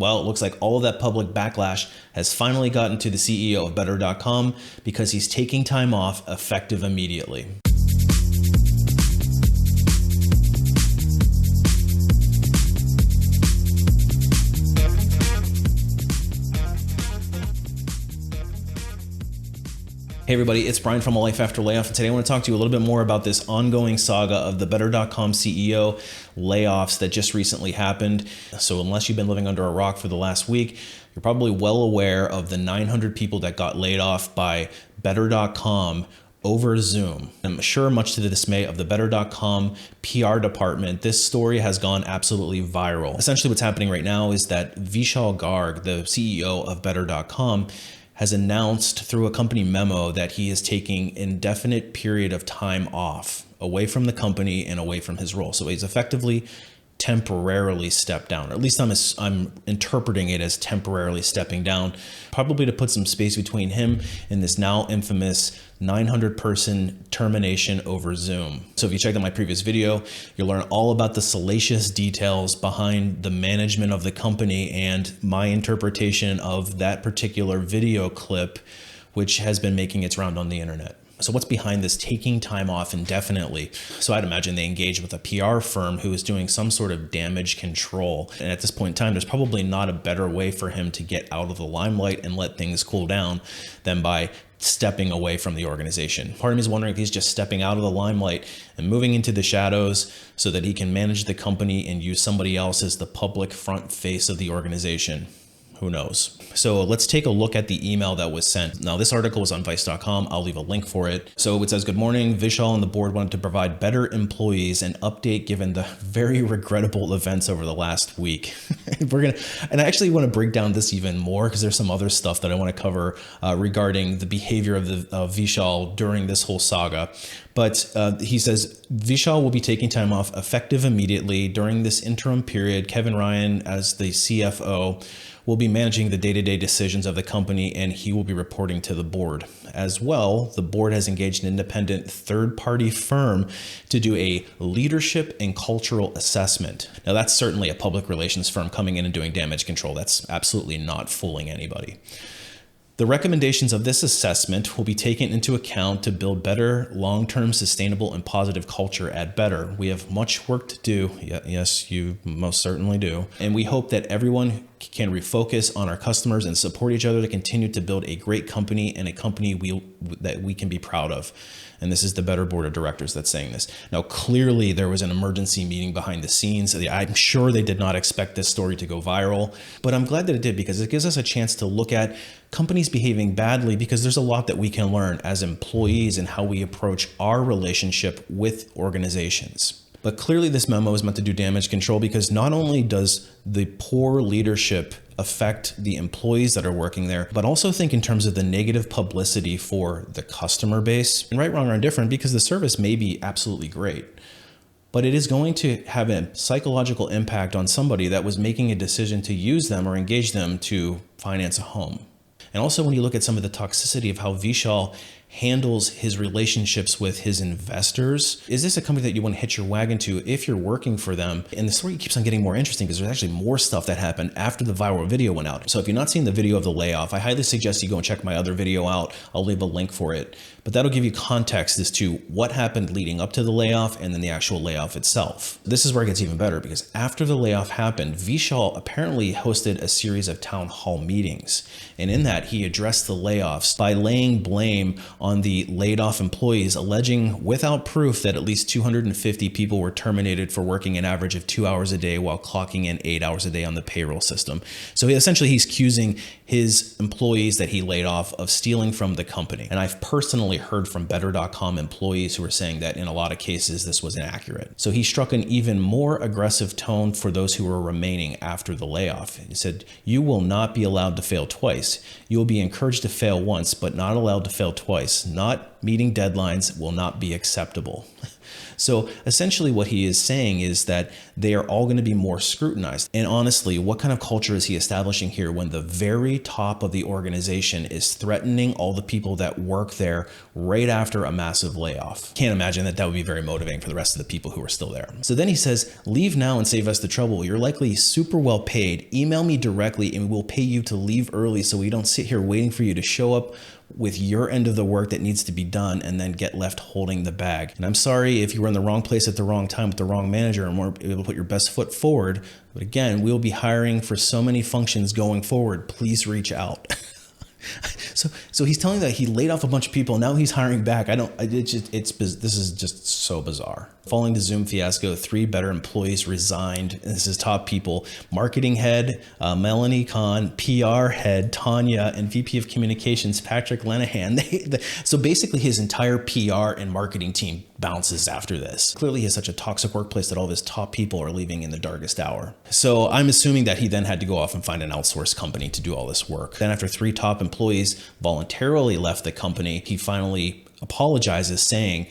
Well, it looks like all of that public backlash has finally gotten to the CEO of Better.com because he's taking time off effective immediately. Hey everybody, it's Brian from A Life After Layoff, and today I want to talk to you a little bit more about this ongoing saga of the Better.com CEO layoffs that just recently happened. So unless you've been living under a rock for the last week, you're probably well aware of the 900 people that got laid off by Better.com over Zoom. I'm sure much to the dismay of the Better.com PR department, this story has gone absolutely viral. Essentially what's happening right now is that Vishal Garg, the CEO of Better.com, has announced through a company memo that he is taking indefinite period of time off away from the company and away from his role. So he's effectively temporarily stepped down, or at least I'm interpreting it as temporarily stepping down, probably to put some space between him and this now infamous 900 person termination over Zoom. So if you checked out my previous video, you'll learn all about the salacious details behind the management of the company and my interpretation of that particular video clip, which has been making its round on the internet. So what's behind this taking time off indefinitely? So I'd imagine they engaged with a PR firm who is doing some sort of damage control. And at this point in time, there's probably not a better way for him to get out of the limelight and let things cool down than by stepping away from the organization. Part of me is wondering if he's just stepping out of the limelight and moving into the shadows so that he can manage the company and use somebody else as the public front face of the organization. Who knows? So let's take a look at the email that was sent. Now, this article was on Vice.com. I'll leave a link for it. So it says, "Good morning. Vishal and the board wanted to provide Better employees an update given the very regrettable events over the last week." And I actually want to break down this even more because there's some other stuff that I want to cover regarding the behavior of Vishal during this whole saga. But he says, Vishal will be taking time off effective immediately. During this interim period, Kevin Ryan, as the CFO, will be managing the day-to-day decisions of the company, and he will be reporting to the board. As well, the board has engaged an independent third-party firm to do a leadership and cultural assessment. Now, that's certainly a public relations firm coming in and doing damage control. That's absolutely not fooling anybody. The recommendations of this assessment will be taken into account to build better, long-term, sustainable, and positive culture at Better. We have much work to do. Yes, you most certainly do. And we hope that everyone can refocus on our customers and support each other to continue to build a great company and a company that we can be proud of. And this is the Better board of directors that's saying this. Now, clearly there was an emergency meeting behind the scenes. I'm sure they did not expect this story to go viral, but I'm glad that it did because it gives us a chance to look at companies behaving badly, because there's a lot that we can learn as employees and how we approach our relationship with organizations. But clearly this memo is meant to do damage control, because not only does the poor leadership affect the employees that are working there, but also think in terms of the negative publicity for the customer base. And right, wrong, or indifferent, because the service may be absolutely great, but it is going to have a psychological impact on somebody that was making a decision to use them or engage them to finance a home. And also when you look at some of the toxicity of how Vishal handles his relationships with his investors, is this a company that you want to hitch your wagon to if you're working for them? And the story keeps on getting more interesting because there's actually more stuff that happened after the viral video went out. So if you're not seeing the video of the layoff, I highly suggest you go and check my other video out. I'll leave a link for it. But that'll give you context as to what happened leading up to the layoff and then the actual layoff itself. This is where it gets even better, because after the layoff happened, Vishal apparently hosted a series of town hall meetings. And in that, he addressed the layoffs by laying blame on the laid off employees, alleging without proof that at least 250 people were terminated for working an average of 2 hours a day while clocking in 8 hours a day on the payroll system. So essentially he's accusing his employees that he laid off of stealing from the company. And I've personally heard from Better.com employees who are saying that in a lot of cases this was inaccurate. So he struck an even more aggressive tone for those who were remaining after the layoff. He said, "You will not be allowed to fail twice. You will be encouraged to fail once, but not allowed to fail twice. Not meeting deadlines will not be acceptable. So essentially what he is saying is that they are all going to be more scrutinized. And honestly, what kind of culture is he establishing here when the very top of the organization is threatening all the people that work there right after a massive layoff? Can't imagine that would be very motivating for the rest of the people who are still there. So then he says, leave now and save us the trouble. You're likely super well paid. Email me directly and we'll pay you to leave early so we don't sit here waiting for you to show up with your end of the work that needs to be done and then get left holding the bag. And I'm sorry if you were in the wrong place at the wrong time with the wrong manager and weren't able to put your best foot forward. But again, we'll be hiring for so many functions going forward. Please reach out. So he's telling that he laid off a bunch of people. Now he's hiring back. This is just so bizarre. Following the Zoom fiasco, 3 better employees resigned. And this is top people: marketing head, Melanie Kahn, PR head, Tanya, and VP of communications, Patrick Lenahan. So basically his entire PR and marketing team bounces after this. Clearly he has such a toxic workplace that all of his top people are leaving in the darkest hour. So I'm assuming that he then had to go off and find an outsourced company to do all this work. Then after 3 top employees voluntarily left the company, he finally apologizes, saying,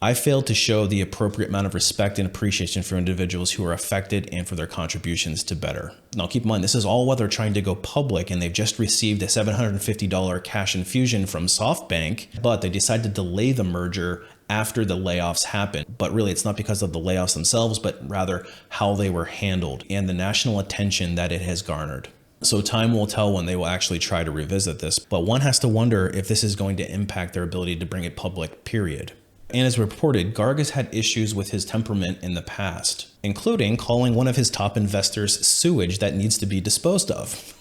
I failed to show the appropriate amount of respect and appreciation for individuals who are affected and for their contributions to better. Now keep in mind, this is all while they're trying to go public and they've just received a $750 cash infusion from SoftBank, but they decided to delay the merger after the layoffs happened. But really, it's not because of the layoffs themselves, but rather how they were handled and the national attention that it has garnered. So time will tell when they will actually try to revisit this, but one has to wonder if this is going to impact their ability to bring it public, period. And as reported, Garg has had issues with his temperament in the past, including calling one of his top investors sewage that needs to be disposed of.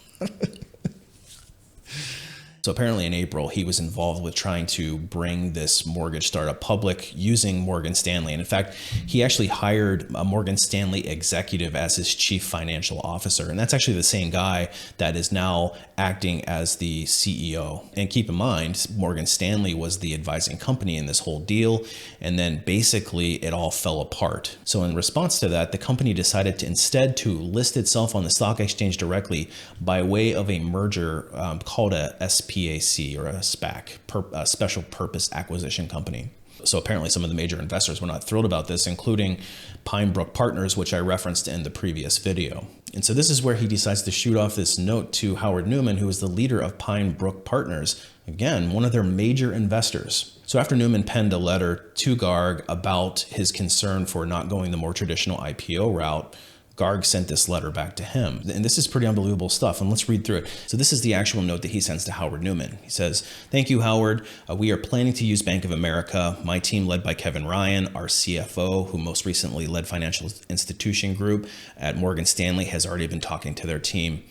So apparently in April, he was involved with trying to bring this mortgage startup public using Morgan Stanley. And in fact, he actually hired a Morgan Stanley executive as his chief financial officer. And that's actually the same guy that is now acting as the CEO. And keep in mind, Morgan Stanley was the advising company in this whole deal. And then basically it all fell apart. So in response to that, the company decided to instead to list itself on the stock exchange directly by way of a merger called a SPAC, or a SPAC, a special purpose acquisition company. So apparently some of the major investors were not thrilled about this, including Pine Brook Partners, which I referenced in the previous video. And so this is where he decides to shoot off this note to Howard Newman, who is the leader of Pine Brook Partners, again, one of their major investors. So after Newman penned a letter to Garg about his concern for not going the more traditional IPO route, Garg sent this letter back to him. And this is pretty unbelievable stuff. And let's read through it. So this is the actual note that he sends to Howard Newman. He says, "Thank you, Howard. We are planning to use Bank of America. My team, led by Kevin Ryan, our CFO, who most recently led Financial Institution Group at Morgan Stanley, has already been talking to their team.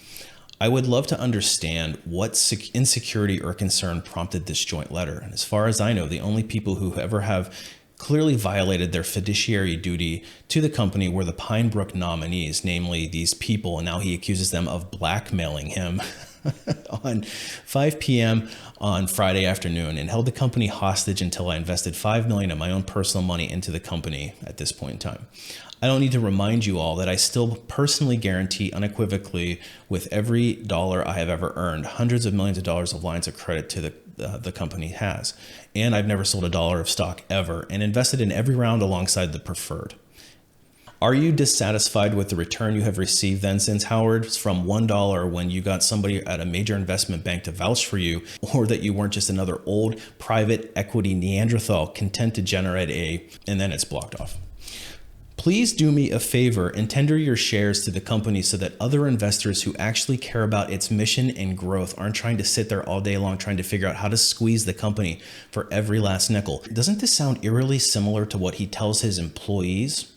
I would love to understand what insecurity or concern prompted this joint letter. And as far as I know, the only people who ever have clearly violated their fiduciary duty to the company were the Pine Brook nominees, namely these people. And now he accuses them of blackmailing him on 5 p.m. on Friday afternoon and held the company hostage until I invested $5 million of my own personal money into the company at this point in time. I don't need to remind you all that I still personally guarantee unequivocally with every dollar I have ever earned, hundreds of millions of dollars of lines of credit to the company has. And I've never sold a dollar of stock ever and invested in every round alongside the preferred. Are you dissatisfied with the return you have received then since, Howard, from $1 when you got somebody at a major investment bank to vouch for you, or that you weren't just another old private equity Neanderthal content to generate and then it's blocked off? Please do me a favor and tender your shares to the company so that other investors who actually care about its mission and growth aren't trying to sit there all day long trying to figure out how to squeeze the company for every last nickel. Doesn't this sound eerily similar to what he tells his employees?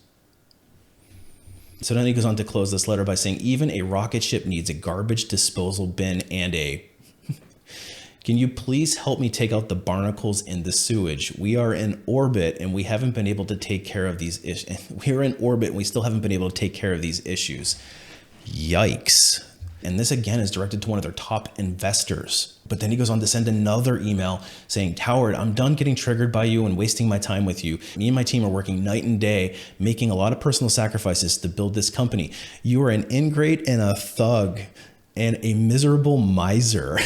So then he goes on to close this letter by saying, even a rocket ship needs a garbage disposal bin and a... Can you please help me take out the barnacles in the sewage? We are in orbit and we haven't been able to take care of these issues. We're in orbit and we still haven't been able to take care of these issues. Yikes. And this again is directed to one of their top investors. But then he goes on to send another email saying, Howard, I'm done getting triggered by you and wasting my time with you. Me and my team are working night and day, making a lot of personal sacrifices to build this company. You are an ingrate and a thug and a miserable miser.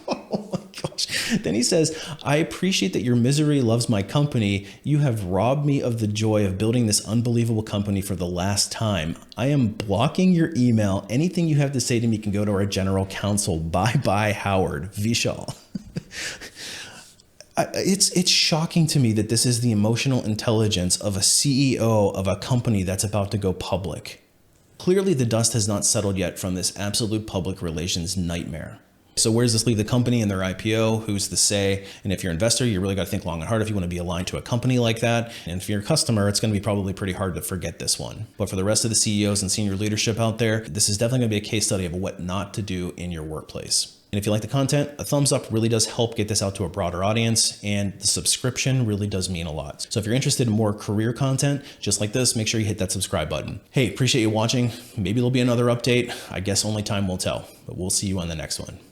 Oh my gosh. Then he says, I appreciate that your misery loves my company. You have robbed me of the joy of building this unbelievable company for the last time. I am blocking your email. Anything you have to say to me can go to our general counsel. Bye, Howard. Vishal. It's shocking to me that this is the emotional intelligence of a CEO of a company that's about to go public. Clearly, the dust has not settled yet from this absolute public relations nightmare. So where does this leave the company and their IPO? Who's to say? And if you're an investor, you really got to think long and hard if you want to be aligned to a company like that. And if you're a customer, it's going to be probably pretty hard to forget this one. But for the rest of the CEOs and senior leadership out there, this is definitely going to be a case study of what not to do in your workplace. And if you like the content, a thumbs up really does help get this out to a broader audience, and the subscription really does mean a lot. So if you're interested in more career content just like this, make sure you hit that subscribe button. Hey, appreciate you watching. Maybe there'll be another update. I guess only time will tell, but we'll see you on the next one.